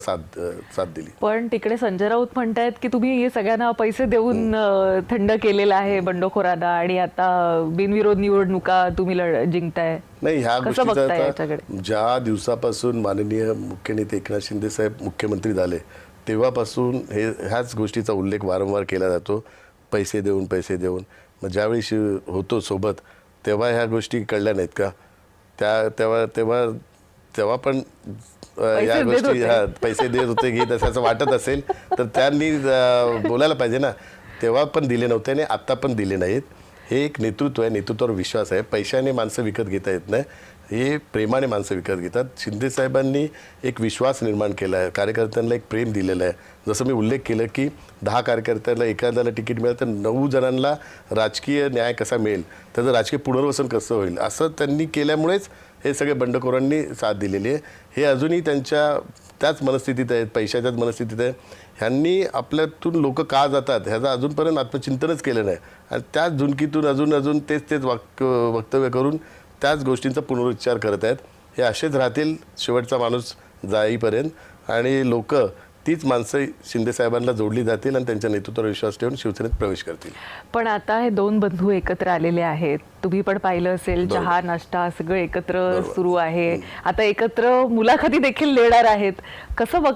साथ साथ दिली. पण तिकडे संजय राऊत म्हणतायत की तुम्ही हे सगळ्यांना पैसे देऊन थंड केलेला आहे बंडखोरांना आणि आता बिनविरोध निवडणुका तुम्ही जिंकताय. नाही, ह्या कसं बघताय गोष्टीचा याच्याकडे? ज्या दिवसापासून माननीय मुख्य नेते एकनाथ शिंदे साहेब मुख्यमंत्री झाले तेव्हापासून ह्याच गोष्टीचा उल्लेख वारंवार केला जातो, पैसे देऊन पैसे देऊन. मग ज्यावेळी होतो सोबत तेव्हा ह्या गोष्टी कळल्या नाहीत का? तेव्हा तेव्हा तेव्हा पण या गोष्टी पैसे देत होते घेत असं वाटत असेल तर त्यांनी बोलायला पाहिजे ना. तेव्हा पण दिले नव्हते आणि आता पण दिले नाहीत. हे एक नेतृत्व आहे, नेतृत्वावर विश्वास आहे. पैशाने माणसं विकत घेता येत नाही, हे प्रेमाने माणसं विकत घेतात. शिंदे साहेबांनी एक विश्वास निर्माण केला आहे, कार्यकर्त्यांना एक प्रेम दिलेलं आहे. जसं मी उल्लेख केलं की 10 कार्यकर्त्यांना एखाद्याला तिकीट मिळालं तर 9 जणांना राजकीय न्याय कसा मिळेल, त्याचं राजकीय पुनर्वसन कसं होईल असं त्यांनी केल्यामुळेच हे सगळे बंडखोरांनी साथ दिलेली आहे. हे अजूनही त्यांच्या त्याच मनस्थितीत आहेत, पैशाच्याच मनस्थितीत आहे. ह्यांनी आपल्यातून लोक का जातात ह्याचं अजूनपर्यंत आत्मचिंतनच केलं नाही आणि त्याच झुणकीतून अजून तेच वक्तव्य करून त्याच गोष्टींचा पुनरुच्चार करत आहेत. हे असेच राहतील शेवटचा माणूस जाईपर्यंत आणि लोक तीच माणसं शिंदे साहेबांना जोडली जातील आणि त्यांच्या नेतृत्वावर विश्वास ठेवून शिवसेनेत प्रवेश करतील. पण आता हे दोन बंधू एकत्र आलेले आहेत, तुम्ही पण पाहिलं असेल, चहा नाश्ता सगळं एकत्र सुरू आहे. आता एकत्र मुलाखती देखील देणार आहेत. कसं बघ